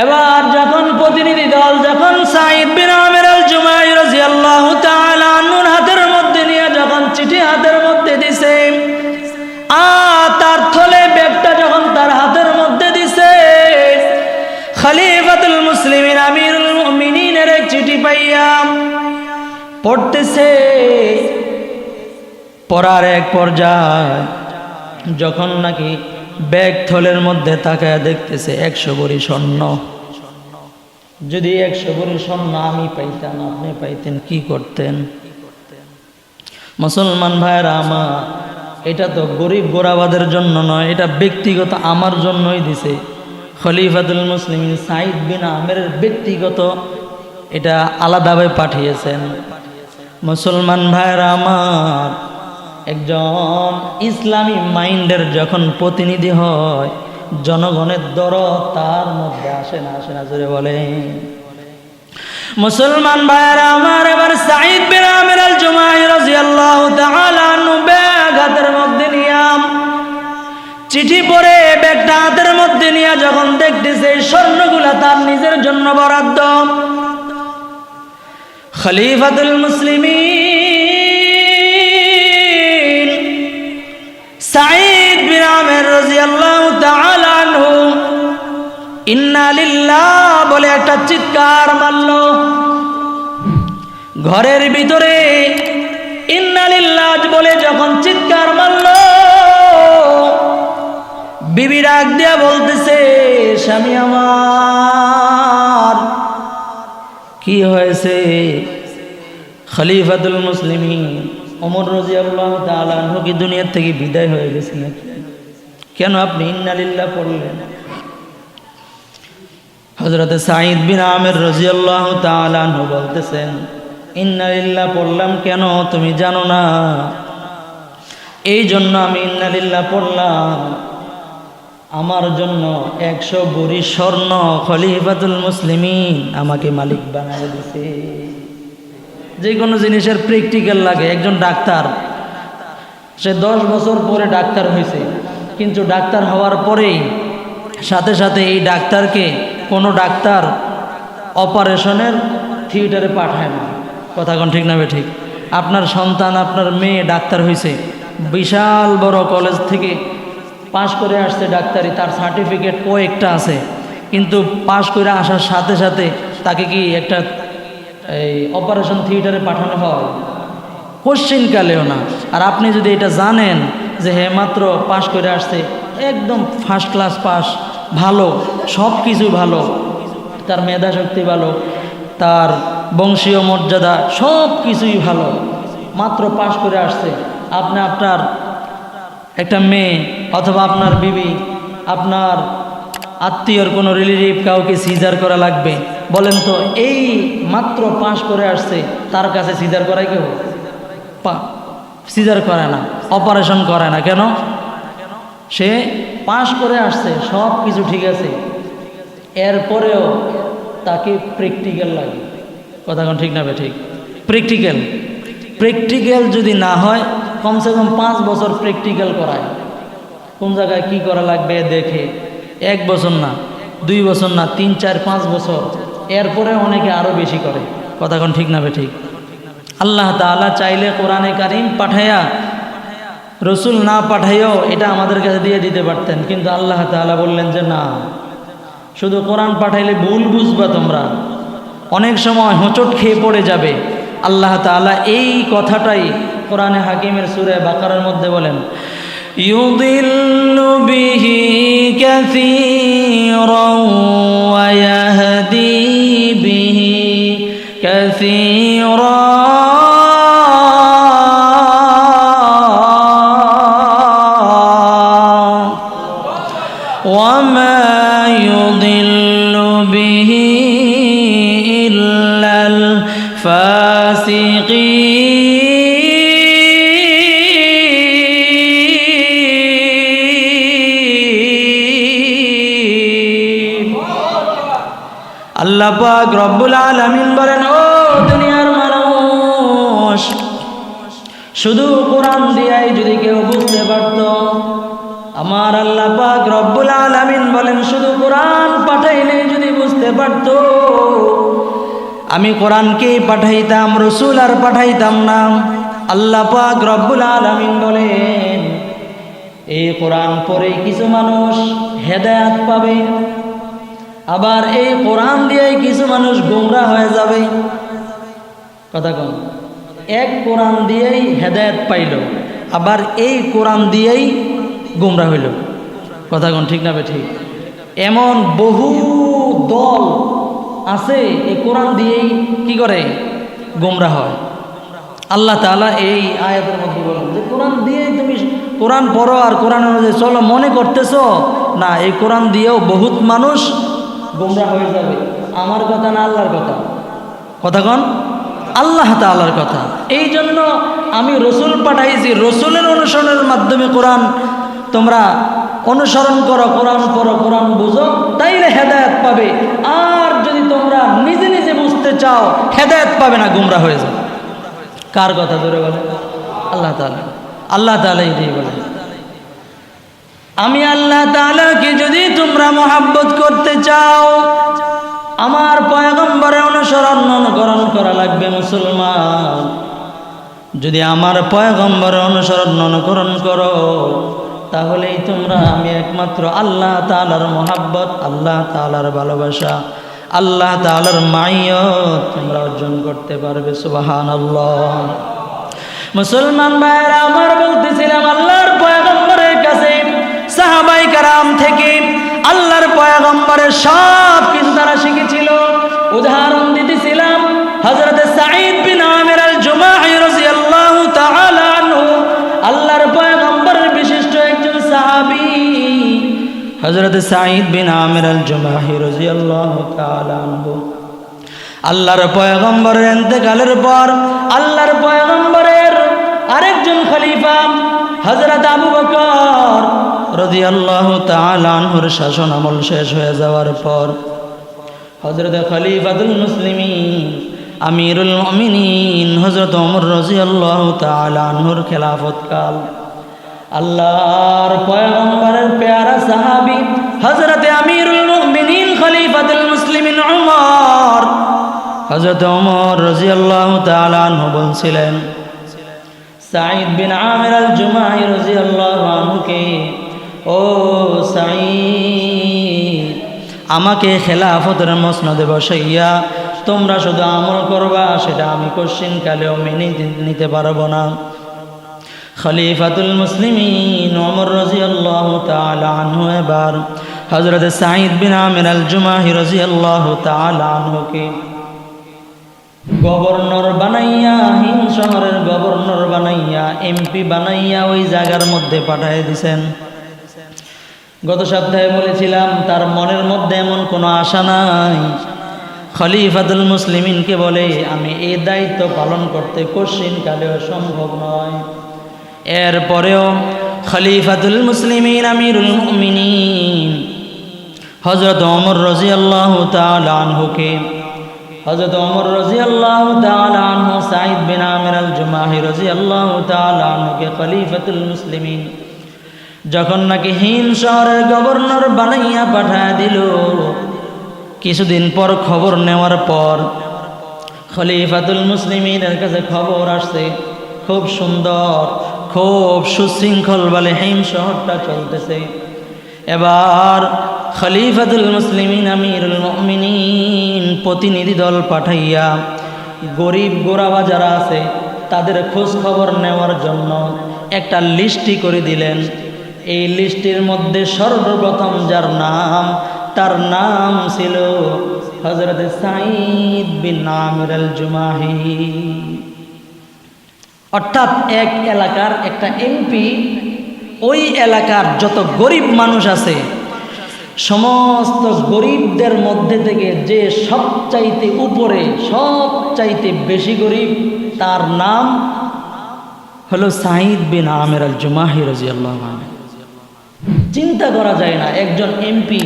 এবার যখন প্রতিনিধি দল যখন সাঈদ বিন আমির আল জুমাহি রাদিয়াল্লাহু তাআলা আনহুর হাতের মধ্যে নিয়ে যখন চিঠি হাতের মধ্যে দিছে, তার থলে ব্যাগটা যখন তার হাতের মধ্যে দিছে, খলিফাতুল মুসলিমিন আমিরুল মুমিনিনের এক চিঠি পাইয়া পড়তেছে। পড়ার এক পর্যায়ে যখন নাকি ব্যাগ থলের মধ্যে তাকায় দেখতেছে 100 ভরি স্বর্ণ। যদি 100 ভরি স্বর্ণ আমি পাইতাম, আপনি পাইতেন, কি করতেন? মুসলমান ভাইরা আমার, এটা তো গরিব গোরাবাদের জন্য নয়, এটা ব্যক্তিগত আমার জন্যই দিছে। খলিফাতুল মুসলিমিন সাঈদ বিন আমিরের ব্যক্তিগত এটা আলাদাভাবে পাঠিয়েছেন। মুসলমান ভাইরা আমার, একজন ইসলামী মাইন্ডের যখন প্রতিনিধি হয়, জনগণের দরদ তার মধ্যে আসে না, আসে না? জোরে বলে। মুসলমান ভাইরা আমার, এবার সাঈদ বিন আমির আল জুমাহি রাদিয়াল্লাহু তাআলা আনহু ব্যাগ হাতের মধ্যে নিয়ে চিঠি পড়ে ব্যাগটা হাতের মধ্যে নিয়ে যখন দেখতেছে স্বর্ণগুলা তার নিজের জন্য বরাদ্দ। খলিফাতুল মুসলিমিন সাঈদ বিন আমির রাদিয়াল্লাহু তাআলা আনহু ইন্না লিল্লাহ বলে একটা চিৎকার মারল। ঘরের ভিতরে ইন্না লিল্লাহ বলে যখন চিৎকার মারল, বিবি ডাক দিয়া বলতেছে, স্বামী আমার, কি হয়েছে? খলিফাতুল মুসলিমিন ওমর রাদিয়াল্লাহু তাআলা আনহু কি দুনিয়া থেকে বিদায় হয়ে গেছে নাকি? কেন আপনি ইন্না লিল্লাহ পড়লেন? হযরত সাঈদ বিন আমির রাদিয়াল্লাহু তাআলা আনহু বলতেছেন, ইন্না লিল্লাহ পড়লাম কেন তুমি জানো না? এই জন্য আমি ইন্না লিল্লাহ পড়লাম, আমার জন্য 100 ভরি স্বর্ণ খলিফাতুল মুসলিমিন আমাকে মালিক বানায় দিয়েছে। যে কোনো জিনিসের প্র্যাকটিক্যাল লাগে। একজন ডাক্তার, সে 10 বছর পরে ডাক্তার হয়েছে, কিন্তু ডাক্তার হওয়ার পরেই সাথে সাথে এই ডাক্তারকে কোনো ডাক্তার অপারেশনের থিয়েটারে পাঠায় না। কথা কোন ঠিক না বে ঠিক? আপনার সন্তান, আপনার মেয়ে ডাক্তার হয়েছে, বিশাল বড় কলেজ থেকে পাশ করে আসছে ডাক্তারি, তার সার্টিফিকেট কয়েকটা আছে, কিন্তু পাশ করে আসার সাথে সাথে তাকে কি একটা এই অপারেশন থিয়েটারে পাঠানো হয়? কোশ্চিনকালেও না। আর আপনি যদি এটা জানেন যে হে মাত্র পাশ করে আসছে, একদম ফার্স্ট ক্লাস পাস, ভালো, সব কিছু ভালো, তার মেধা শক্তি ভালো, তার বংশীয় মর্যাদা সব কিছুই ভালো, মাত্র পাশ করে আসছে, আপনি আপনার একটা মেয়ে অথবা আপনার বিবি, আপনার আত্মীয়র কোনো রিলেটিভ কাউকে সিজার করা লাগবে, বলেন তো এই মাত্র পাশ করে আসছে, তার কাছে সিজার করাই কেউ? সিজার করে না, অপারেশন করে না। কেন? সে পাশ করে আসছে, সব কিছু ঠিক আছে, এরপরেও তাকে প্র্যাকটিক্যাল লাগে। কথা কোন ঠিক না বে ঠিক? প্র্যাকটিক্যাল যদি না হয়, কমসে কম 5 বছর প্র্যাকটিক্যাল করায়, কোন জায়গায় কি করা লাগবে দেখে। 1 বছর না, 2 বছর না, 3, 4, 5 বছর, এরপরে অনেকে আরো বেশি করে। কথা কোন ঠিক না বে ঠিক? আল্লাহ তাআলা চাইলে কোরআনে কারীম পাঠাইয়া, রসুল না পাঠাইও এটা আমাদের কাছে দিয়ে দিতে পারতেন, কিন্তু আল্লাহ তাআলা বললেন যে না, শুধু কোরআন পাঠাইলে ভুল বুঝবা তোমরা, অনেক সময় হোঁচট খেয়ে পড়ে যাবে। আল্লাহ তাআলা এই কথাটাই কোরআনে হাকিমের সূরা বাকারার মধ্যে বলেন, ইউদিল্লু বিহি কাসীরান ওয়া ইয়াহদি বিহি কাসীরান ওয়া মা ইউদিল্লু বিহি ইল্লাল ফাসিকিন। আল্লাহ পাক রব্বুল আলামিন বলেন, ও দুনিয়ার মানুষ, শুধু কোরআন দিয়াই যদি কেউ বুঝতে পারত, আমার আল্লাহ পাক রব্বুল আলামিন বলেন শুধু কোরআন পাঠাইলেই যদি বুঝতে পারত, আমি কোরআনকেই পাঠাইতাম, রসুল আর পাঠাইতাম না। আল্লাহ পাক রব্বুল আলামিন বলেন, এই কোরআন পড়ে কিছু মানুষ হেদায়েত পাবে, আবার এই কোরআন দিয়েই কিছু মানুষ গোমরা হয়ে যাবে। কথা কন, এক কোরআন দিয়েই হেদায়েত পাইল, আবার এই কোরআন দিয়েই গোমরা হইল। কথা কন, ঠিক না ঠিক? এমন বহু দল আছে এই কোরআন দিয়েই কি করে, গোমরা হয়। আল্লাহ তাআলা এই আয়াতের মধ্যে বলেন যে কোরআন দিয়েই তুমি কোরআন পড়ো আর কোরআন অনুযায়ী চলো, মনে করতেছো না এই কোরআন দিয়েও বহুত মানুষ গোমরা হয়ে যাবে। আমার কথা না আল্লাহর কথা? কথা কন, আল্লাহ তাআলার কথা। এই জন্য আমি রসুল পাঠাইছি, রসুলের অনুসরণের মাধ্যমে কোরআন তোমরা অনুসরণ করো, কোরআন পড়ো, কোরআন বুঝো, তাইলে হেদায়েত পাবে। আর যদি তোমরা নিজে নিজে বুঝতে চাও, হেদায়েত পাবে না, গোমরা হয়ে যাবে। কার কথা ধরে বলে? আল্লাহ তাআলা। আল্লাহ তাআলা এটাই বলেন, আমি আল্লাহ তাআলাকে যদি তোমরা মহব্বত করতে চাও, আমার পয়গম্বরের অনুকরণ করা লাগবে মুসলমান। যদি আমার পয়গম্বরের অনুকরণ করো, তাহলেই তোমরা আমি একমাত্র আল্লাহ তাআলার মহব্বত, আল্লাহ তাআলার ভালোবাসা, আল্লাহ তাআলার মাইয়ত তোমরা অর্জন করতে পারবে। সুবহানাল্লাহ। মুসলমান ভাইরা আমার, বলতেছিলাম আল্লাহর পয়গম্বরের কাছে সাহাবায়ে কেরাম থেকে আল্লাহর পয়গম্বরের সব কিছু তারা শিখেছিল। উদাহরণ দিতেছিলাম হযরত সাঈদ বিন আমির আল-জুমাহি রাদিয়াল্লাহু তাআলা আনহু, আল্লাহর পয়গম্বরের বিশিষ্ট একজন সাহাবী হযরত সাঈদ বিন আমির আল-জুমাহি রাদিয়াল্লাহু তাআলা আনহু। আল্লাহর পয়গম্বরের ইন্তেকালের পর আল্লাহর পয়গম্বরের আরেকজন খলিফা হযরত আবু বকর রাদিয়াল্লাহু তাআলা আনহুর শাসন আমল শেষ হয়ে যাওয়ার পর হযরত খলিফাতুল মুসলিমিন আমিরুল মুমিনিন হযরত ওমর রাদিয়াল্লাহু তাআলা আনহুর খেলাফত কাল, আল্লাহর পয়গম্বরের প্যারা সাহাবী হযরত আমিরুল মুমিনিন খলিফাতুল মুসলিমিন ওমর, হযরত ওমর রাদিয়াল্লাহু তাআলা আনহু বলছিলেন সাঈদ বিন আমির আল-জুমাহি রাদিয়াল্লাহু আনহুকে, ও সাঈদ, আমাকে খেলাফতের মসনদে বসাইয়া তোমরা শুধু আমল করবা, সেটা আমি কোশ্চিন কালেও মেনে নিতে পারবো না। খলিফাতুল মুসলিমিন ওমর রাদিয়াল্লাহু তাআলা আনহু এবার হযরত সাঈদ বিন আমির আল-জুমাহি রাদিয়াল্লাহু তাআলা আনহুকে গভর্নর বানাইয়া, হিম শহরের গভর্নর বানাইয়া, এমপি বানাইয়া ওই জায়গার মধ্যে পাঠিয়ে দিয়েছেন। গত সপ্তাহে বলেছিলাম তার মনের মধ্যে এমন কোনো আশা নাই। খলিফাতুল মুসলিমিনকে বলে, আমি এই দায়িত্ব পালন করতে কোশ্চিন কালেও সম্ভব নয়। এরপরেও খলিফাতুল মুসলিমিন আমিরুল মুমিনিন হযরত ওমর রাদিয়াল্লাহু তাআলা আনহুকে, হযরত ওমর রাদিয়াল্লাহু তাআলা আনহু সাঈদ বিন আমির আল-জুমাহি রাদিয়াল্লাহু তাআলা আনহুকে খলিফাতুল মুসলিমিন যখন নাকি হিম শহরের গভর্নর বানাইয়া পাঠায় দিল, কিছুদিন পর খবর নেওয়ার পর খলিফাতুল মুসলিমিনের কাছে খবর আসছে, খুব সুন্দর, খুব সুশৃঙ্খল বলে হিম শহরটা চলতেছে। এবার খলিফাতুল মুসলিমিন আমিরুল মুমিনিন প্রতিনিধি দল পাঠাইয়া গরিব গোরাবা যারা আছে তাদের খোঁজ খবর নেওয়ার জন্য একটা লিস্টি করে দিলেন। এই লিস্টির মধ্যে সর্বপ্রথম যার নাম, তার নাম ছিল হযরত সাঈদ বিন আমির আল-জুমাহি। অর্থাৎ এক এলাকার একটা এমপি ওই এলাকার যত গরিব মানুষ আছে সমস্ত গরিবদের মধ্যে থেকে যে সবচাইতে উপরে, সবচাইতে বেশি গরিব, তার নাম হলো সাঈদ বিন আমির আল-জুমাহি রাদিয়াল্লাহু আনহু। চিন্তা করা যায় না একজন এমপি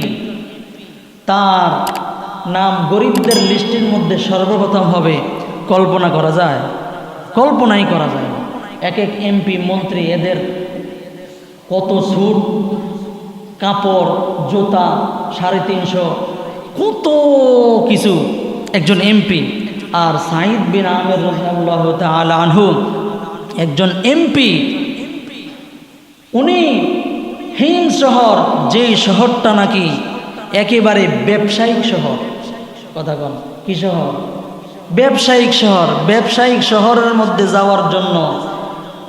তার নাম গরিবদের লিস্টের মধ্যে সর্বপ্রথম হবে, কল্পনা করা যায়? কল্পনাই করা যায় না। এক এক এমপি মন্ত্রী এদের কত স্যুট কাপড় জুতা 350, কত কিছু, একজন এমপি। আর সাঈদ বিন আমির রাদিয়াল্লাহু তাআলা আনহু একজন এমপি। উনি হিম শহর, যেই শহরটা নাকি একেবারে ব্যবসায়িক শহর, কথা বল, কি শহর? ব্যবসায়িক শহর। ব্যবসায়িক শহরের মধ্যে যাওয়ার জন্য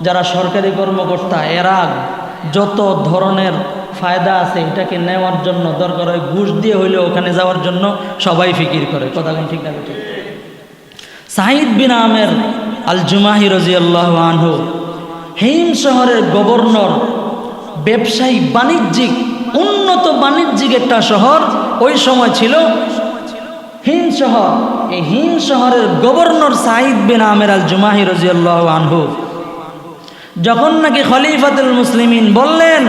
যারা সরকারি কর্মকর্তা, এরা যত ধরনের ফায়দা আছে এটাকে নেওয়ার জন্য দরকার হয় ঘুষ দিয়ে হইলেও ওখানে যাওয়ার জন্য সবাই ফিকির করে, কথা বল, ঠিক না? ঠিক। সাঈদ বিন আমের আল জুমাহি রাদিয়াল্লাহু আনহু হিম শহরের গভর্নর, ব্যবসায়ী, বাণিজ্যিক, উন্নত বাণিজ্যিক একটা শহর ওই সময় ছিল হিম শহর। এই হিম শহরের গভর্নর সাঈদ বিন আমের আল জুমাহি রাদিয়াল্লাহু আনহু যখন নাকি খলিফাতুল মুসলিমিন বললেন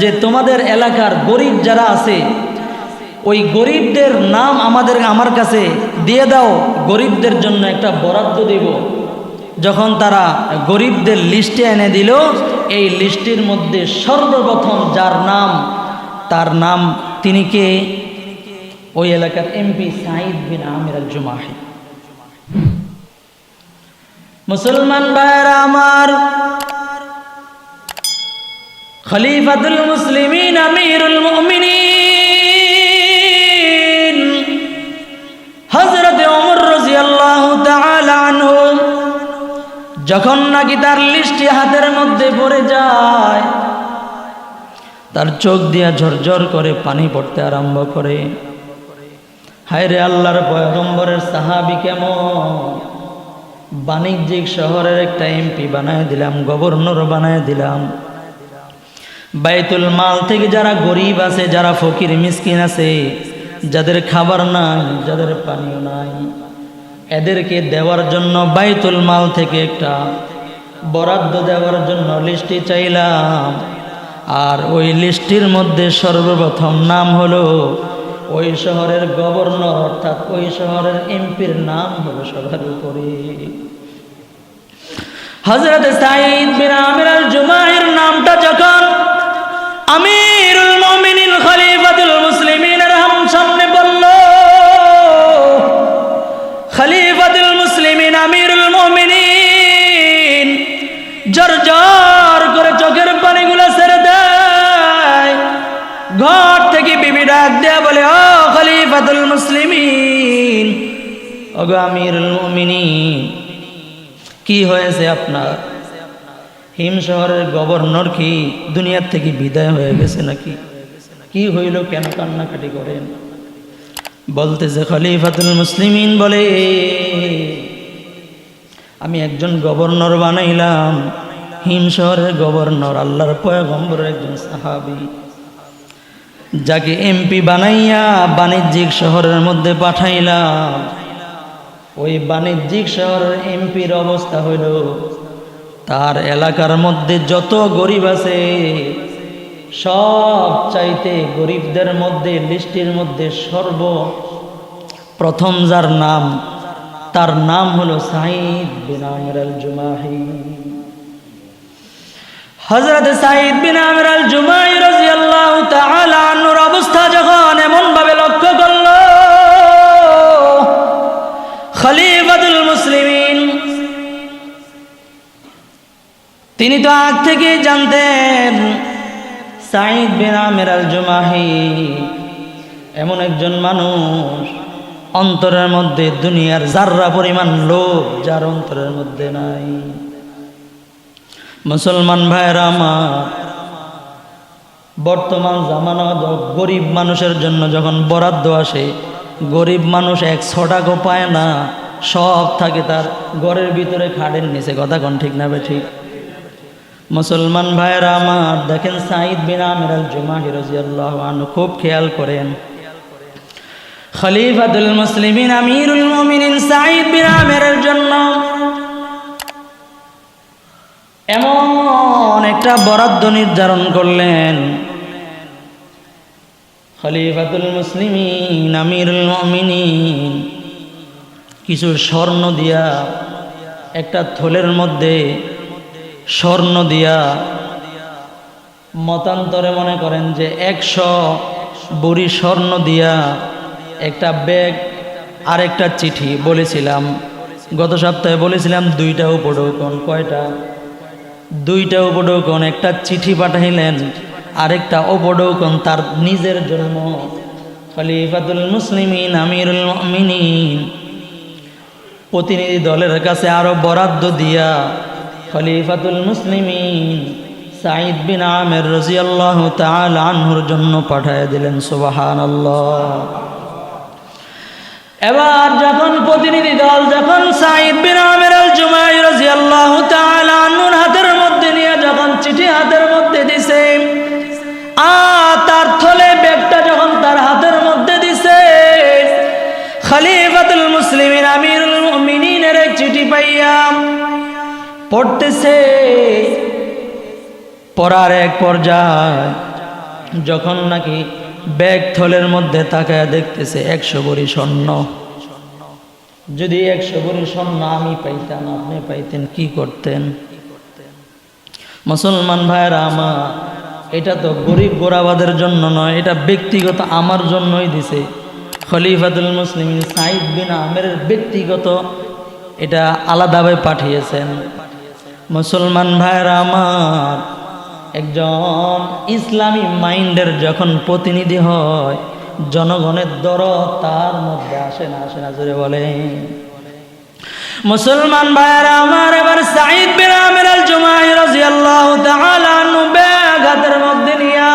যে তোমাদের এলাকার গরিব যারা আছে ওই গরিবদের নাম আমার কাছে দিয়ে দাও, গরিবদের জন্য একটা বরাদ্দ দেব। যখন তারা গরিবদের লিস্টে এনে দিল, এই লিস্টের মধ্যে সর্বপ্রথম যার নাম, তার নাম তিনি কে? ওই এলাকার এমপি সাঈদ বিন আমির আল জুমাহি। মুসলমান ভাইরা আমার, খলিফাতুল মুসলিমিন আমিরুল মুমিনিন হযরত ওমর রাদিয়াল্লাহু তাআলা আনহু যখন নাকি তার লিস্টটি হাতের মধ্যে পড়ে যায়, তার চোখ দিয়া ঝরঝর করে পানি পড়তে আরম্ভ করে। হায় রে, আল্লাহর পয়গম্বরের সাহাবী কেমন বাণিজ্যিক শহরের একটা এমপি বানায় দিলাম, গভর্নর বানায় দিলাম। বাইতুল মাল থেকে যারা গরিব আছে, যারা ফকির মিসকিন আছে, যাদের খাবার নাই, যাদের পানীয় নাই, এদেরকে দেওয়ার জন্য বাইতুল মাল থেকে একটা বরাদ্দ দেওয়ার জন্য লিস্টে চাইলাম। আর ওই লিস্টির মধ্যে সর্বপ্রথম নাম হলো ওই শহরের গভর্নর, অর্থাৎ ওই শহরের এমপির নাম হলো সবার উপরে হযরত সাঈদ বিন আমির আল জুমাহির নামটা যখন আমিরুল মুমিনিন খলিফাতুল মুসলিমিনের সামনে বলল, খলিফাতুল মুসলিমিন আমিরুল মুমিনিন জর্জর করে চোখের পানিগুলো ছেড়ে দেয়। ঘর থেকে বিবি ডাক দেয়া বলে, ও খলিফাতুল মুসলিমিন, ওগো আমিরুল মুমিনিন, কি হয়েছে আপনার? হিম শহরের গভর্নর কি দুনিয়ার থেকে বিদায় হয়ে গেছে নাকি? কি হইল, কেন কান্নাকাটি করেন? বলতেছে খলিফাতুল মুসলিমিন বলে, আমি একজন গভর্নর বানাইলাম, হিম শহরের গভর্নর, আল্লাহর পয়গম্বরের একজন সাহাবী, যাকে এমপি বানাইয়া বাণিজ্যিক শহরের মধ্যে পাঠাইলাম। ওই বাণিজ্যিক শহরের এমপির অবস্থা হইল, তার এলাকার মধ্যে যত গরিব আছে সব চাইতে গরিবদের মধ্যে লিস্টের মধ্যে সর্বপ্রথম যার নাম, তার নাম হলো সাঈদ বিন আমির আল জুমাহি। হযরত সাঈদ বিন আমির আল জুমাহি রাদিয়াল্লাহু তাআলা আনহুর অবস্থা যখন এমন ভাবে লক্ষ্য করল, খলিফাতুল মুসলিমিন তিনি তো আগ থেকে জানতেন সাঈদ বিন আমির আল জুমাহি এমন একজন মানুষ, অন্তরের মধ্যে দুনিয়ার যাররা পরিমাণ লোভ যার অন্তরের মধ্যে নাই। মুসলমান ভাইরা আমার, বর্তমান জামানা গরিব মানুষের জন্য যখন বরাদ্দ আসে, গরিব মানুষ এক ছটাকও পায় না, সব থাকে তার ঘরের ভিতরে খাটের নিচে, কথা কোন ঠিক না? ঠিক। মুসলমান ভাইরা আমার, দেখেন সাঈদ বিন আমির আল জুমাহি রাদিয়াল্লাহু আনহু, খুব খেয়াল করেন, খলিফাতুল মুসলিমিন আমিরুল মুমিনিন সাঈদ বিন আমিরের জন্য এমন একটা বরাদ্দ নির্ধারণ করলেন। খলিফাতুল মুসলিমিন আমিরুল মুমিনিন কিছু স্বর্ণ দিয়া, একটা থলের মধ্যে স্বর্ণ দিয়া, মতান্তরে মনে করেন যে 100 বুড়ি স্বর্ণ দিয়া একটা ব্যাগ আর একটা চিঠি বলেছিলাম, গত সপ্তাহে বলেছিলাম 2টা উপঢৌকন। কয়টা? 2টা উপঢৌকন। একটা চিঠি পাঠাইলেন, আরেকটা উপঢৌকন তার নিজের জন্য। খলিফাতুল মুসলিমিন আমিরুল মুমিনিন প্রতিনিধি দলের কাছে আরো বরাদ্দ দিয়া খলিফাতুল মুসলিমিন সাঈদ বিন আমির রাদিয়াল্লাহু তাআলা আনহুর জন্য পাঠিয়ে দিলেন। সুবহানাল্লাহ। এবার যখন প্রতিনিধি দল যখন সাঈদ বিন আমির আল জুমাহি রাদিয়াল্লাহু তাআলা আনহুর হাতের মধ্যে নিয়ে যখন চিঠি হাতের মধ্যে দিছে, তার থলে ব্যাগটা যখন তার হাতের মধ্যে দিছে, খলিফাতুল মুসলিমিন আমিরুল মুমিনিনের চিঠি পাইয়া পড়তেছে। পড়ার এক পর্যায়ে যখন নাকি ব্যাগ থলের মধ্যে তাকায় দেখতেছে 100 ভরি স্বর্ণ। যদি 100 ভরি স্বর্ণ আমি পাইতাম, আপনি পাইতেন, কি করতেন? মুসলমান ভাইরা আমার, এটা তো গরিব গোরাবাদের জন্য নয়, এটা ব্যক্তিগত আমার জন্যই দিছে। খলিফাতুল মুসলিমিন সাঈদ বিন আমিরের ব্যক্তিগত এটা আলাদাভাবে পাঠিয়েছেন। মুসলমান ভাইরা আমার, একজন ইসলামী মাইন্ডের যখন প্রতিনিধি হয়, জনগণের দরদ তার মধ্যে আসে না? আসে না? জোরে বলে। মুসলমান ভাইরা আমার, এবার সাঈদ বিন আমির আল জুমাহি রাদিয়াল্লাহু তাআলা আনহু ব্যাগ হাতের মধ্যে নিয়ে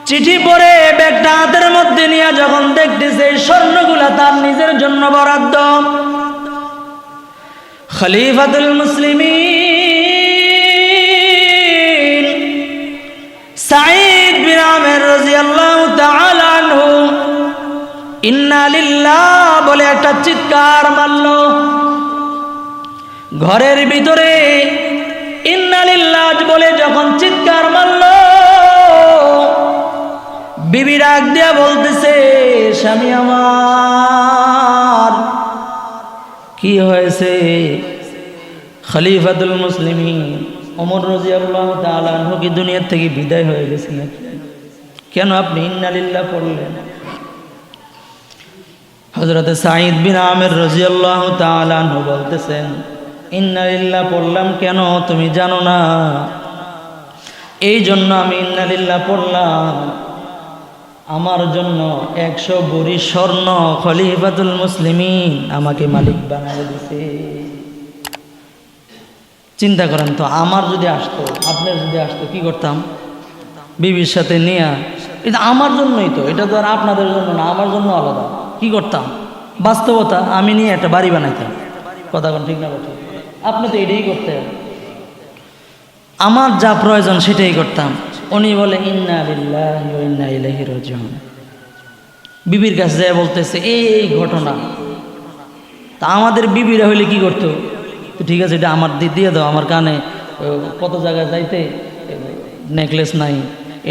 চিঠি পড়ে ব্যাগটা হাতের মধ্যে নিয়ে যখন দেখতেছে স্বর্ণগুলা তার নিজের জন্য বরাদ্দ, খলিফাতুল মুসলিমিন সাঈদ বিন আমির রাদিয়াল্লাহু তাআলা আনহু ইন্না লিল্লাহ বলে একটা চিৎকার মারল। ঘরের ভিতরে ইন্না লিল্লাহ বলে যখন চিৎকার মারল, বিবি ডাক দিয়া বলতেছে, স্বামী আমার, কি হয়েছে? খলিফাতুল মুসলিমিন ওমর রাদিয়াল্লাহু তাআলা আনহু কি দুনিয়া থেকে বিদায় হয়ে গেছে নাকি? কেন আপনি ইন্না লিল্লাহ পড়লেন? হযরত সাঈদ বিন আমির রাদিয়াল্লাহু তাআলা আনহু বলতেছেন, ইন্না লিল্লাহ পড়লাম কেন তুমি জানো না? এই জন্য আমি ইন্না লিল্লাহ পড়লাম, আমার জন্য 100 ভরি স্বর্ণ খলিফাতুল মুসলিমিন আমাকে মালিক বানায় দিছে। চিন্তা করেন তো, আমার যদি আসতো, আপনার যদি আসতো, কি করতাম? বিবির সাথে নিয়ে, এটা আমার জন্যই তো, এটা তো আর আপনাদের জন্য না, আমার জন্য আলাদা। কি করতাম? বাস্তবতা, আমি নিয়ে একটা বাড়ি বানাইতাম। কথা কোন ঠিক না? ঠিক। আপনি তো এটাই করতেন, আমার যা প্রয়োজন সেটাই করতাম। উনি বলে ইন্না লিল্লাহি ওয়া ইন্না ইলাইহি রাজিউন। বিবির কাছে যায় বলতেছে এই ঘটনা। তা আমাদের বিবিরা হইলে কি করতো? তো ঠিক আছে, এটা আমার দিয়ে দাও, আমার কানে কত জায়গায় যাইতে নেকলেস নাই,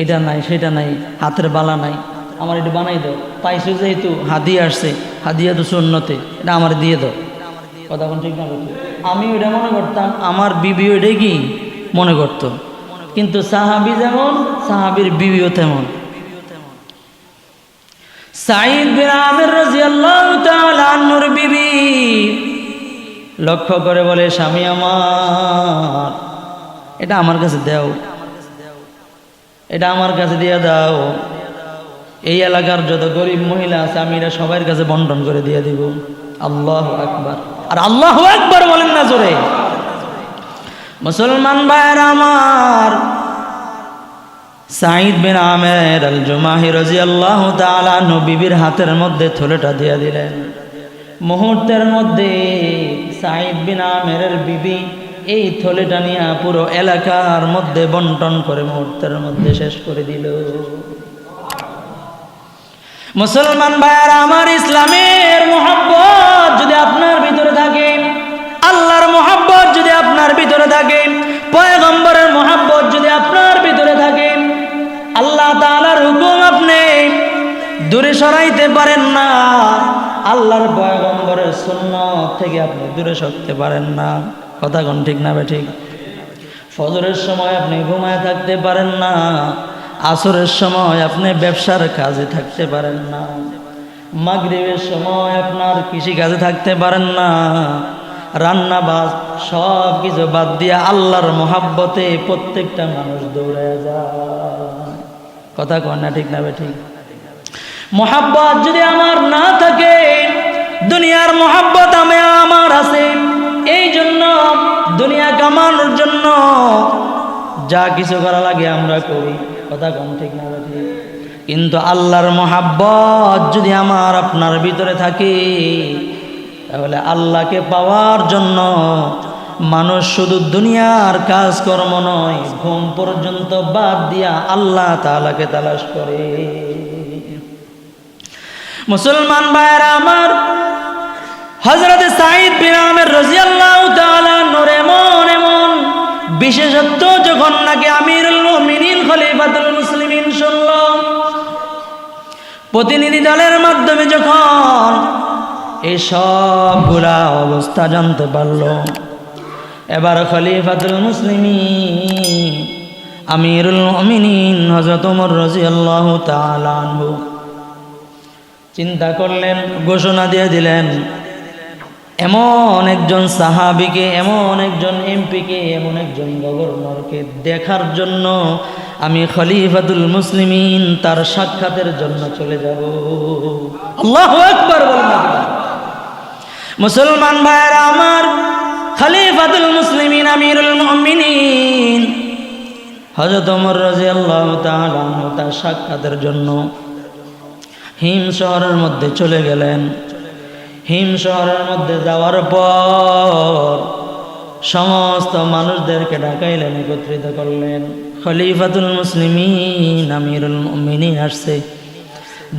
এটা নাই, সেটা নাই, হাতের বালা নাই, আমার এটা বানাই দাও। পাইছো যেহেতু হাদিয়া আসছে, হাদিয়া তো সুন্নতে, এটা আমার দিয়ে দাও। কথা কোন ঠিক না? আমি ওইটা মনে করতাম, আমার বিবি ওইটাই কি মনে করতো। কিন্তু সাহাবী যেমন, সাহাবীর বিবিও তেমন। সাঈদ বিন আমির রাদিয়াল্লাহু তাআলা আনহুর বিবি লক্ষ্য করে বলে, স্বামী আমার, এটা আমার কাছে দাও, এটা আমার কাছে দিয়ে দাও। এই এলাকার যত গরিব মহিলা আছে আমি এটা সবার কাছে বন্টন করে দিয়ে দিব। আল্লাহু আকবার। আর আল্লাহু আকবার বলেন না জোরে। মুসলমান ভাইরা আমার, সাঈদ বিন আমির আল জুমাহি রাদিয়াল্লাহু তাআলা আনহু বিবির হাতের মধ্যে থলেটা দিয়ে দিলেন। মুহূর্তের মধ্যে সাঈদ বিন আমিরের বিবি এই থলেটা নিয়ে পুরো এলাকার মধ্যে বন্টন করে মুহূর্তের মধ্যে শেষ করে দিল। মুসলমান ভাইরা আমার, ইসলামের মুহাব্বত যদি আপনার ভিতরে থাকে, আল্লাহর মুহাব্বত যদি আপনার ভিতরে থাকে, পয়গম্বরের মুহাব্বত যদি আপনার ভিতরে থাকে, আল্লাহ তাআলার হুকুম আপনি দূরে সরাইতে পারেন না, আল্লাহর পয়গম্বরের সুন্নাত থেকে আপনি দূরে সরতে পারেন না। কথা কোন ঠিক না বে ঠিক? ফজরের সময় আপনি ঘুমায় থাকতে পারেন না, আসরের সময় আপনি ব্যবসার কাজে থাকতে পারেন না, মাগরিবের সময় আপনার কৃষিকাজে থাকতে পারেন না, রান্না বাজ সব কিছু বাদ দিয়ে আল্লাহর মহাব্বতে প্রত্যেকটা মানুষ দৌড়ে যায়। কথা কন না ঠিক না ঠিক? মহাব্বত যদি আমার না থাকে, দুনিয়ার মহাব্বত আমার আছে, এই জন্য দুনিয়া কামানোর জন্য যা কিছু করা লাগে আমরা করি। কথা কন ঠিক না ঠিক? কিন্তু আল্লাহর মহাব্বত যদি আমার আপনার ভিতরে থাকে, তাহলে আল্লাহকে পাওয়ার জন্য মানুষ শুধু দুনিয়ার কাজকর্ম নয়, ঘুম পর্যন্ত বাদ দিয়া আল্লাহ তাআলাকে তালাশ করে। মুসলমান ভাইরা আমার, হযরত সাঈদ বিন আমির রাদিয়াল্লাহু তাআলা নূর এমন এমন বিশেষত্ব যখন নাকি আমিরুল মুমিনিন খলিফাতুল মুসলিমিন শুনল, প্রতিনিধি দলের মাধ্যমে যখন এই সবগুলা অবস্থা জানতে পারল, এবার খলিফাতুল মুসলিমিন আমিরুল মুমিনিন হযরত ওমর রাদিয়াল্লাহু তাআলা আনহু চিন্তা করলেন, ঘোষণা দিয়ে দিলেন, এমন একজন সাহাবীকে, এমন একজন এমপিকে, এমন একজন গভর্নরকে দেখার জন্য আমি খলিফাতুল মুসলিমিন তার সাক্ষাতের জন্য চলে যাব। আল্লাহু আকবার বলুন। মুসলমান ভাইরা আমার, খলিফাতুল মুসলিমিন আমিরুল মুমিনিন হযরত ওমর রাদিয়াল্লাহু তাআলা আনহু তার সাক্ষাতের জন্য হিম শহরের মধ্যে চলে গেলেন। হিম শহরের মধ্যে যাওয়ার পর সমস্ত মানুষদেরকে ডাকাইলেন, একত্রিত করলেন। খলিফাতুল মুসলিমিন আমিরুল মুমিনিন আসছে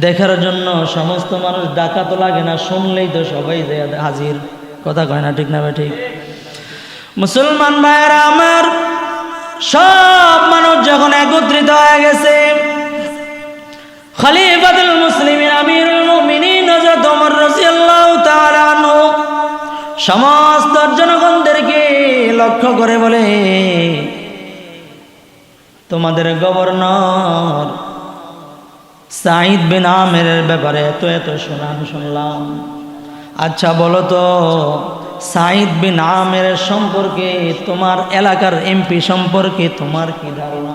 দেখার জন্য। সমস্ত মানুষ ডাকা তো লাগে না, শুনলেই তো সবাই হাজির। কথা কয় না ঠিক না ঠিক? মুসলমান ভাইয়েরা আমার, সব মানুষ যখন একত্রিত হয়ে গেছে, খলিফাতুল মুসলিমিন আমিরুল মুমিনিন হযরত ওমর রাদিয়াল্লাহু তাআলা আনহু সমস্ত জনগণদেরকে লক্ষ্য করে বলে, তোমাদের গভর্নর সাঈদ বিন আমিরের ব্যাপারে এত এত শুনলাম। আচ্ছা বলো তো, সাঈদ বিন আমিরের সম্পর্কে, তোমার এলাকার এমপি সম্পর্কে তোমার কি ধারণা?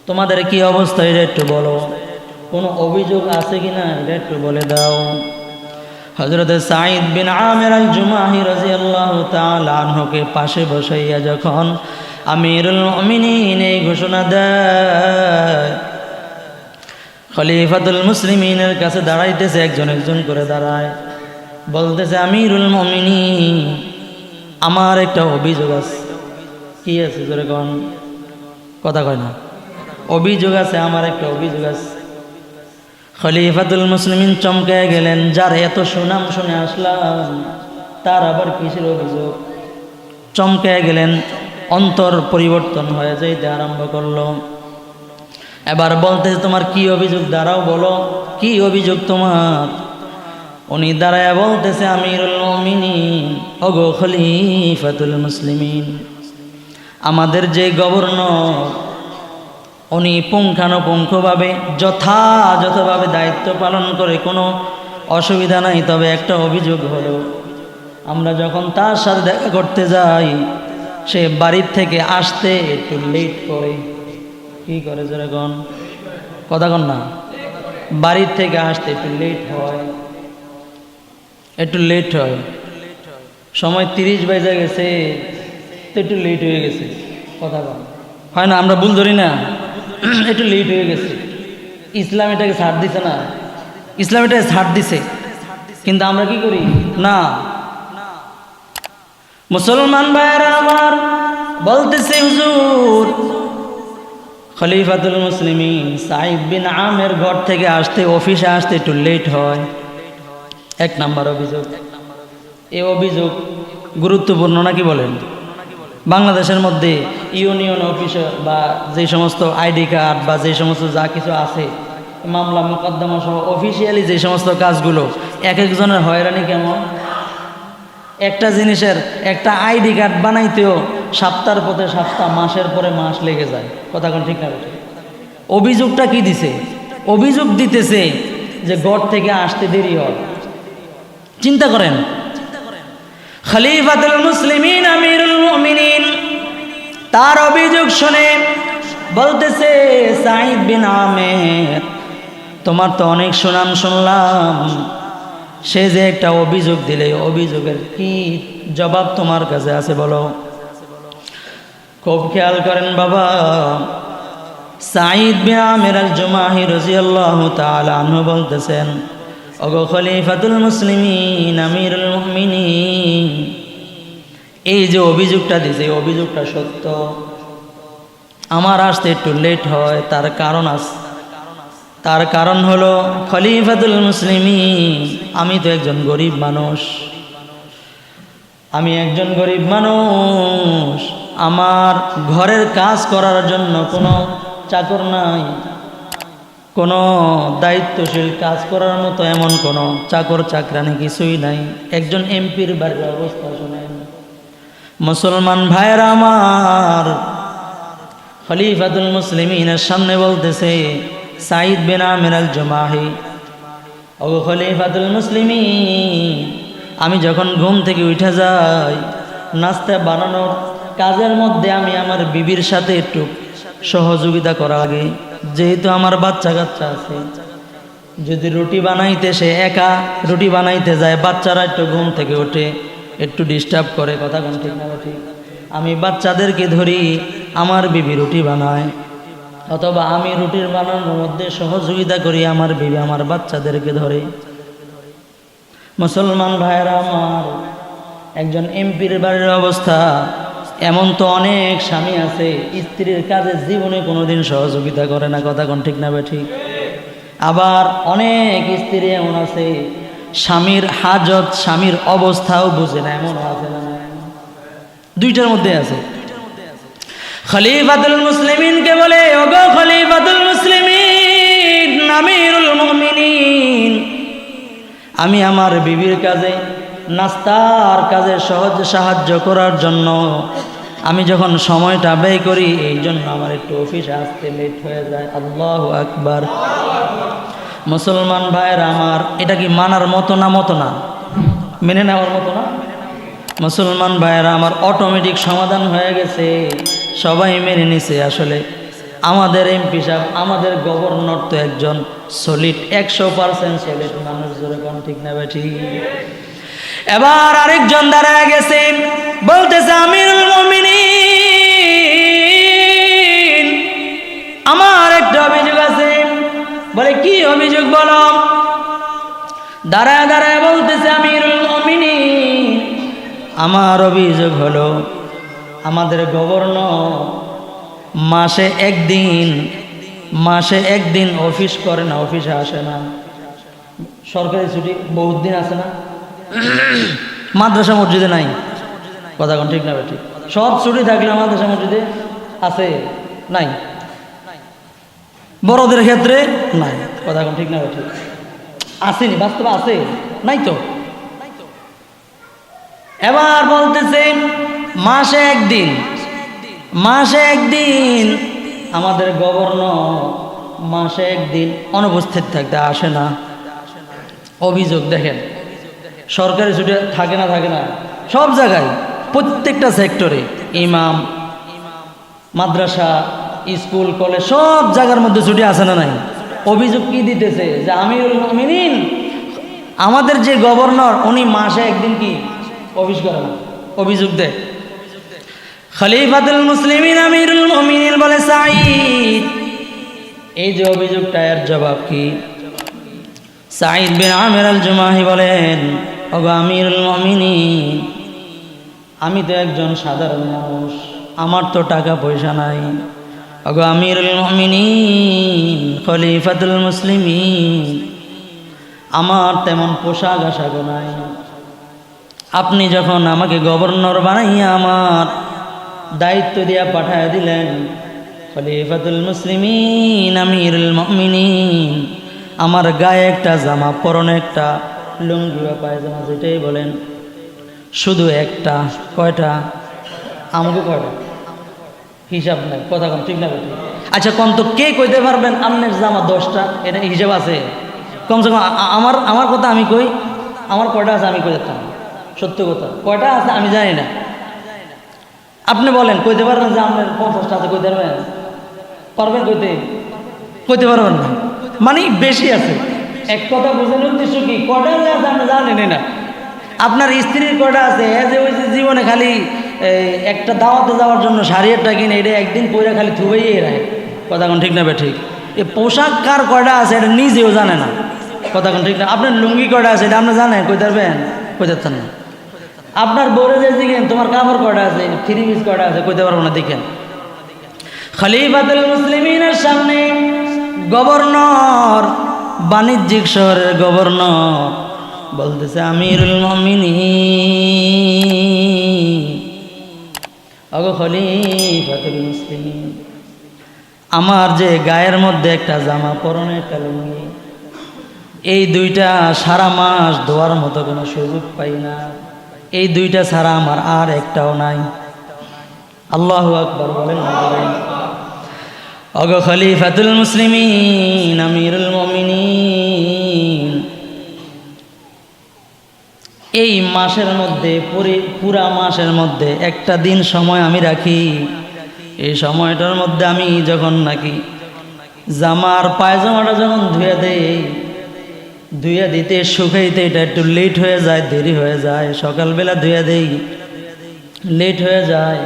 তোমাদের কি অবস্থা এটা একটু বলো। কোনো অভিযোগ আছে কিনা এটা একটু বলে দাও। হযরত সাঈদ বিন আমির আল জুমাহি রাদিয়াল্লাহু তাআলা আনহুকে পাশে বসাইয়া যখন আমিরুল মুমিনিন এই ঘোষণা দেয়, খলিফাতুল মুসলিমিনের কাছে দাঁড়াইতেছে, একজন একজন করে দাঁড়ায়, বলতেছে, আমিরুল মুমিনিন আমার একটা অভিযোগ আছে। কি আছে জোরে কোন? কথা কয় না। অভিযোগ আছে, আমার একটা অভিযোগ আছে। খলিফাতুল মুসলিমিন চমকে গেলেন, যার এত সুনাম শুনে আসলাম তার আবার কিসের অভিযোগ? চমকে গেলেন, অন্তর পরিবর্তন হয়ে যাইতে আরম্ভ করলো। এবার বলতেছে, তোমার কি অভিযোগ? দাঁড়াও, বলো কি অভিযোগ তোমার? উনি দাঁড়ায় বলতেছে, আমিরুল মুমিনিন, ওগো খলিফাতুল মুসলিমিন, আমাদের যে গভর্নর, উনি পুঙ্খানুপুঙ্খভাবে যথাযথভাবে দায়িত্ব পালন করে, কোনো অসুবিধা নাই। তবে একটা অভিযোগ হলো, আমরা যখন তার সাথে দেখা করতে যাই, সে বাড়ির থেকে আসতে একটু লেট করে। কি করে যেরকম? কথা কন না। বাড়ির থেকে আসতে একটু লেট হয়, একটু লেট হয়। সময় 30 বেজে গেছে, তো একটু লেট হয়ে গেছে। কথা কন হয় না? আমরা ভুল ধরি না, একটু লেট হয়ে গেছে। ইসলাম এটাকে ছাড় দিছে না, ইসলাম এটাকে ছাড় দিছে, কিন্তু আমরা কি করি না। মুসলমান ভাইয়েরা আমার, বলতেছে, হুজুর খলিফাতুল মুসলিমিন সাঈদ বিন আমির ঘর থেকে আসতে, অফিসে আসতে একটু লেট হয়। এক নাম্বার অভিযোগ। এই অভিযোগ গুরুত্বপূর্ণ নাকি বলেন? বাংলাদেশের মধ্যে ইউনিয়ন অফিস বা যে সমস্ত আইডি কার্ড বা যে সমস্ত যা কিছু আছে, মামলা মোকদ্দমা সহ অফিসিয়ালি যে সমস্ত কাজগুলো, এক একজনের হয়রানি কেমন। একটা জিনিসের একটা আইডি কার্ড বানাইতেও সপ্তাহের পরে সপ্তাহ, মাসের পরে মাস লেগে যায়। কথা কোন ঠিক না? অভিযোগটা কি দিছে? অভিযোগ দিতেছে যে ঘর থেকে আসতে দেরি হয়। চিন্তা করেন, খলিফাতুল মুসলিমিন আমিরুল মুমিনিন তার অভিযোগ শুনে বলতেছে, সাঈদ বিন আমের, তোমার তো অনেক সুনাম শুনলাম, সে যে একটা অভিযোগ দিলে, অভিযোগের কি জবাব তোমার কাছে আছে বলো। খুব খেয়াল করেন বাবা, সাঈদ বিন আমের আল জুমাহি রাদিয়াল্লাহু তাআলা আনহু বলতেছেন, ওগো খলিফাতুল মুসলিমিন আমিরুল মুমিনিন, এই যে অভিযোগটা দিছে, অভিযোগটা সত্য। আমার আসতে একটু লেট হয়, তার কারণ আছে। তার কারণ হলো, খলিফাতুল মুসলিমিন, আমি তো একজন গরিব মানুষ, আমি একজন গরিব মানুষ, আমার ঘরের কাজ করার জন্য কোনো চাকর নাই, কোনো দায়িত্বশীল কাজ করার মতো এমন কোনো চাকর চাকরানি কিছুই নাই। একজন এমপির বাড়ির অবস্থা শোনেন। মুসলমান ভাইয়েরা আমার, খলিফাতুল মুসলিমিনের সামনে বলতেছে সাঈদ বিন আমির আল জুমাহি, ও খলিফাতুল মুসলিমিন, আমি যখন ঘুম থেকে উঠে যাই, নাস্তা বানানোর কাজের মধ্যে আমি আমার বিবির সাথে একটু সহযোগিতা করা লাগে, যেহেতু আমার বাচ্চা কাচ্চা আছে। যদি রুটি বানাইতে, সে একা রুটি বানাইতে যায়, বাচ্চারা একটু ঘুম থেকে উঠে একটু ডিস্টার্ব করে, কথা কোন ঠিক না ঠিক, আমি বাচ্চাদেরকে ধরি, আমার বিবি রুটি বানায়, অথবা আমি রুটির বানানোর মধ্যে সহযোগিতা করি, আমার বিবি আমার বাচ্চাদেরকে ধরে। মুসলমান ভাইয়েরা আমার, একজন এমপির বাড়ির অবস্থা এমন তো অনেক স্বামী আছে, স্ত্রীর কাজে জীবনে কোনোদিন সহযোগিতা করে না, কথা কোন ঠিক না ঠিক। আবার অনেক স্ত্রী এমন আছে, স্বামীর হাজত, স্বামীর অবস্থাও বুঝে না, এমন আছে না? দুইটার মধ্যে আছে। খলিফাতুল মুসলিমিনকে বলে, ওগো খলিফাতুল মুসলিমিন আমিরুল মুমিনিন, আমি আমার বিবির কাজে, নাস্তার কাজে সহজ সাহায্য করার জন্য আমি যখন সময়টা ব্যয় করি, এই জন্য আমার একটু অফিসে আসতে লেট হয়ে যায়। আল্লাহু আকবার। মুসলমান ভাইয়েরা আমার, এটা কি মানার মতো না? মতো না, মেনে নেওয়ার মতো না? মুসলমান ভাইয়েরা আমার, অটোমেটিক সমাধান হয়ে গেছে, সবাই মেনে নিছে। আসলে আমাদের এমপি সাহেব, আমাদের গভর্নর তো একজন সলিড, 100% সলিড মানুষ, জোরে কোন ঠিক না ঠিক। এবার আরেকজন দাঁড়ায় গেছে, বলতেছে, আমিরুল মুমিনিন, আমার একটা অভিযোগ আছে। বলে, কি অভিযোগ বলো? দাঁড়ায় দাঁড়ায় বলতেছে, আমিরুল মুমিনিন, আমার অভিযোগ হলো, আমাদের গভর্নর মাসে একদিন অফিস করে না, অফিসে আসে না। সরকারি ছুটি বহুত দিন আছে না, মাদ্রাসা মসজিদে নাই, কথা কোন ঠিক না ঠিক। সব ছুটি থাকলে মাদ্রাসা মসজিদে আছে নাই, বড়দের ক্ষেত্রে নাই, কথা কোন ঠিক না ঠিক। আসেনি, বাস্তবে আছে নাই তো। এবার বলতেছে, মাসে একদিন আমাদের গভর্নর মাসে একদিন অনুপস্থিত থাকতে আসে না। অভিযোগ দেখেন, সরকারি ছুটি থাকে না সব জায়গায়, প্রত্যেকটা সেক্টরে, ইমাম, মাদ্রাসা, স্কুল, কলেজ, সব জায়গার মধ্যে ছুটি আছে না নাই? অভিযোগ কি দিতেছে? যে আমিরুল মুমিনিন, আমাদের যে গভর্নর, উনি মাসে একদিন কি অফিস করে না। অভিযোগ দেয়। খলিফাতুল মুসলিমিন আমিরুল মুমিনিন বলে, সাঈদ, এই যে অভিযোগটা, এর জবাব কি? সাঈদ বিন আমির আল জুমাহি বলেন, ওগো আমিরুল মুমিনিন, আমি তো একজন সাধারণ মানুষ, আমার তো টাকা পয়সা নাই। ওগো আমিরুল মুমিনিন, খলিফাতুল মুসলিমিন, আমার তেমন পোশাক আশাকও নাই। আপনি যখন আমাকে গভর্নর বানাইয়া আমার দায়িত্ব দিয়া পাঠায় দিলেন, খলিফাতুল মুসলিমিন আমিরুল মুমিনিন, আমার গায়ে একটা জামা, পরনে একটা লুঙ্গি বা পায়জামা, যেটাই বলেন, শুধু একটা। কয়টা? আমাকে কয়টা? হিসাব নাই, কথা কম ঠিক না? আচ্ছা, কোন তো কে কইতে পারবেন আপনার জামা 10টা? এটা হিসাব আছে? কমসে কম আমার আমার কথা আমি কই, আমার কয়টা আছে আমি কই যেতাম, সত্য কথা কয়টা আছে আমি জানি না। আপনি বলেন কইতে পারবেন যে আপনার 50টা আছে, কইতে পারবেন? পারবেন কইতে? কইতে পারবেন না, মানে বেশি আছে। এক কথা বুঝেন উদ্দেশ্য কি, কয়টা আছে আপনি জানেন না। আপনার স্ত্রীর কয়টা আছে, যে ওই যে জীবনে খালি একটা দাওয়াতে যাওয়ার জন্য শাড়ি একটা কিনে এটা একদিন পরে খালি থুবেই রাখে, কথা কোন ঠিক না বে ঠিক? এই পোশাক কার কয়টা আছে এটা নিজেও জানে না, কথা কোন ঠিক না? আপনার লুঙ্গি কয়টা আছে এটা আপনি জানেন, কইতে পারবেন? কইতে পারতেন না। আপনার বউরে যে দিকেন তোমার কাপড় কয়টা আছে, থ্রি পিস কয়টা আছে, কইতে পারবো না। দেখেন খলিফাতুল মুসলিমিনের সামনে গভর্নর, বাণিজ্যিক শহরের গভর্নর বলতেছে, আমিরুল মুমিনিন, ওগো খলিফাতুল মুসলিমিন, আমার যে গায়ের মধ্যে একটা জামা, পরনে একটা লুঙ্গি, এই দুইটা সারা মাস ধোয়ার মতো কোনো সুযোগ পাই না, এই দুইটা ছাড়া আমার আর একটাও নাই। আল্লাহু আকবার বলেন না বলেন? ওগো খলিফাতুল মুসলিমিন, আমিরুল মুমিনিন, এই মাসের মধ্যে পুরা মাসের মধ্যে একটা দিন সময় আমি রাখি, এই সময়টার মধ্যে আমি যখন নাকি জামার পায়জামাটা যখন ধুয়ে দিতে শুকাইতে এটা একটু লেট হয়ে যায়, দেরি হয়ে যায়, সকালবেলা ধুয়ে দেই লেট হয়ে যায়,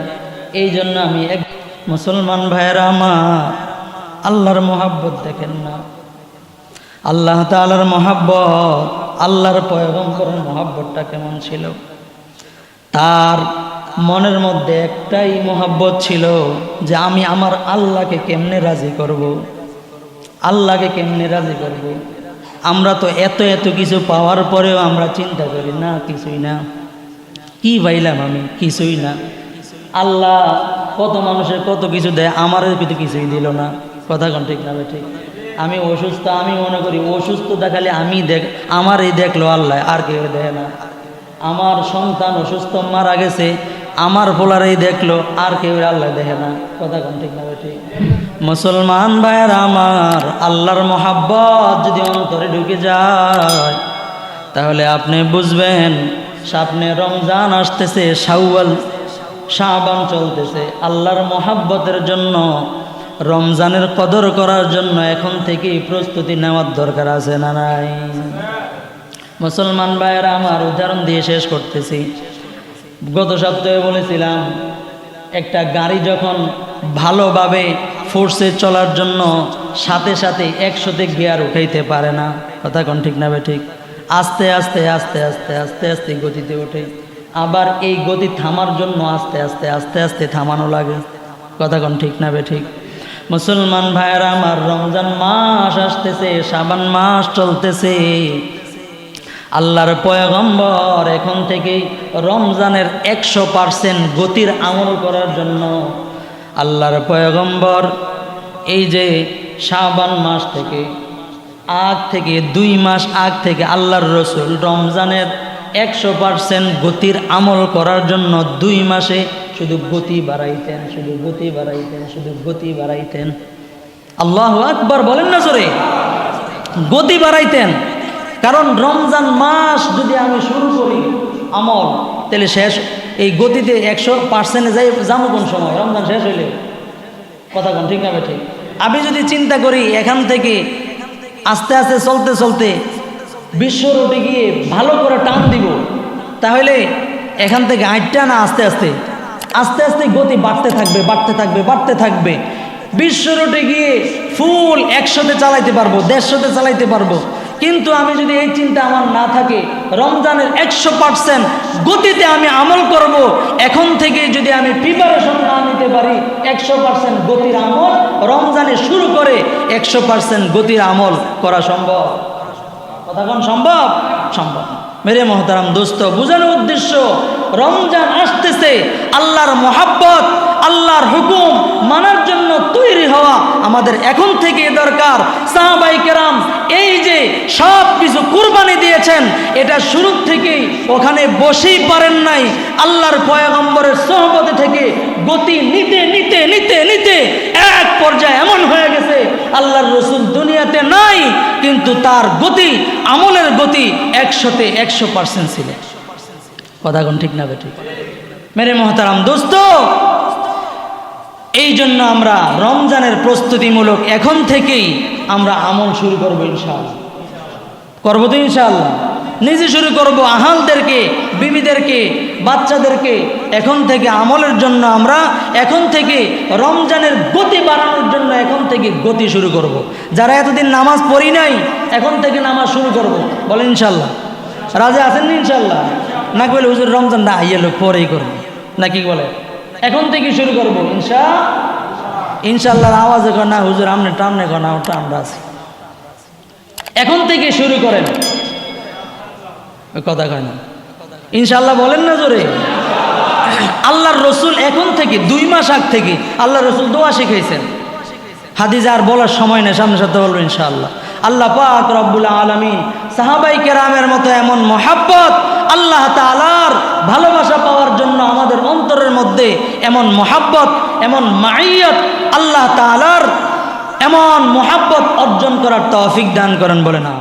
এই জন্য আমি এক মুসলমান ভাইয়েরা আমার, আল্লাহর মহাব্বত দেখেন না, আল্লাহ তাআলার মহাব্বত, আল্লাহর পয়গম্বরের মহাব্বতটা কেমন ছিল। তার মনের মধ্যে একটাই মহাব্বত ছিল যে আমি আমার আল্লাহকে কেমনে রাজি করব, আল্লাহকে কেমনে রাজি করব। আমরা তো এত এত কিছু পাওয়ার পরেও আমরা চিন্তা করি না, কিছুই না, কি পাইলাম আমি, কিছুই না। আল্লাহ কত মানুষের কত কিছু দেয়, আমারও কিন্তু কিছুই দিল না, কথা কোন ঠিক না ঠিক? আমি অসুস্থ, আমি মনে করি অসুস্থ দেখালে আমি আমার এই দেখলো আল্লাহ, আর কেউ দেখে না। আমার সন্তান অসুস্থ মারা গেছে, আমার পোলারেই দেখলো, আর কেউ আল্লাহ দেখে না, কথা কোন ঠিক না ঠিক? মুসলমান ভাইয়ের আমার, আল্লাহর মহাব্বত যদি অন্তরে ঢুকে যায় তাহলে আপনি বুঝবেন সামনে রমজান আসতেছে, শাওয়াল শাবান চলতেছে, আল্লাহর মহাব্বতের জন্য, রমজানের কদর করার জন্য এখন থেকেই প্রস্তুতি নেওয়ার দরকার আছে না নাই? মুসলমান ভাইয়েরা আমার, উদাহরণ দিয়ে শেষ করতেছি। গত সপ্তাহে বলেছিলাম একটা গাড়ি যখন ভালোভাবে ফোর্সে চলার জন্য সাথে সাথে 100তে গিয়ার উঠাইতে পারে না, কথা কোন ঠিক না ঠিক? আস্তে আস্তে আস্তে আস্তে আস্তে আস্তে গতিতে ওঠে, আবার এই গতি থামার জন্য আস্তে আস্তে আস্তে আস্তে থামানো লাগে, কথা কোন ঠিক না ঠিক? মুসলমান ভাইয়েরা আমার, রমজান মাস আসতেছে, শাবান মাস চলতেছে, আল্লাহর পয়গম্বর এখন থেকেই রমজানের 100% গতির আমল করার জন্য আল্লাহর পয়গম্বর এই যে শাবান মাস থেকে আগ থেকে 2 মাস আগ থেকে আল্লাহর রসুল রমজানের 100% গতির আমল করার জন্য 2 মাসে শুধু গতি বাড়াইতেন, শুধু গতি বাড়াইতেন, শুধু গতি বাড়াইতেন। আল্লাহু আকবার বলেন না জোরে? গতি বাড়াইতেন। কারণ রমজান মাস যদি আমি শুরু করি আমল, তাহলে শেষ এই গতিতে 100% যাবো কোন সময়? রমজান শেষ হইলে, কথা কোন ঠিক না ঠিক? আমি যদি চিন্তা করি এখান থেকে আস্তে আস্তে চলতে চলতে বিশ্ব রোডে গিয়ে ভালো করে টান দিব, তাহলে এখান থেকে আটটা না আস্তে আস্তে আস্তে আস্তে গতি বাড়তে থাকবে, বাড়তে থাকবে, বাড়তে থাকবে। বিশ্ব রোডে গিয়ে ফুল 100তে চালাইতে পারবো, 150তে চালাইতে পারবো। কিন্তু আমি যদি এই চিন্তা আমার না থাকে, রমজানের 100% গতিতে আমি আমল করব, এখন থেকে যদি আমি প্রিপারেশন না নিতে পারি 100% গতির আমল রমজানে শুরু করে 100% গতির আমল করা সম্ভব? কথা কোন সম্ভব? সম্ভব। মেরে মোহতারাম দোস্ত, বোঝানোর উদ্দেশ্য রমজান আসতেছে, আল্লাহর মহাব্বত আল্লাহর হুকুম মানার জন্য তৈরি হওয়া আমাদের এখন থেকে দরকার। সাহাবাই কেরাম এই যে সব কিছু কুরবানি দিয়েছেন, এটা শুরু থেকেই ওখানে বসেই পারেন নাই, আল্লাহর পয়গম্বরের সোহবতে থেকে গতি নিতে নিতে নিতে নিতে এক পর্যায়ে এমন হয়ে গেছে আল্লাহর রসুল দুনিয়াতে নাই, কিন্তু তার গতি, আমলের গতি 100-তে 100% ছিল। কথা কোন ঠিক না বেঠিক? মেরে মোহতারাম দোস্ত, এই জন্য আমরা রমজানের প্রস্তুতিমূলক এখন থেকেই আমরা আমল শুরু করবো ইনশাআল্লাহ। করবো তো ইনশাআল্লাহ? নিজে শুরু করব, আহালদেরকে, বিবিদেরকে, বাচ্চাদেরকে এখন থেকে আমলের জন্য আমরা এখন থেকে রমজানের গতি বাড়ানোর জন্য এখন থেকে গতি শুরু করব। যারা এতদিন নামাজ পড়ি নাই এখন থেকে নামাজ শুরু করব, বলেন ইনশাআল্লাহ? রাজা আছেন না ইনশাআল্লাহ? না বলে হুজুর রমজান না আইয়ে লোক পরেই করবো, নাকি বলে? এখন থেকে শুরু করব ইনশাআল্লাহ। আওয়াজে কর না হুজুর আমনে টামনে কর না, ওটা আমরা আছি। এখন থেকে শুরু করেন, কথা কয় না ইনশাআল্লাহ, বলেন না জোরে। আল্লাহর রসুল এখন থেকে 2 মাস আগ থেকে আল্লাহর রসুল দোয়া শিখাইছেন। হাদিসে আর বলার সময় নেই, সামনে সাথে বলবো ইনশাআল্লাহ। আল্লাহ পাক রব্বুল আলামিন সাহাবাই কেরামের মতো এমন মহাব্বত, আল্লাহ তাআলার ভালোবাসা পাওয়ার জন্য আমাদের অন্তরের মধ্যে এমন মহাব্বত, এমন মাইয়ত, আল্লাহ তাআলার এমন মহাব্বত অর্জন করার তৌফিক দান করেন, বলে না।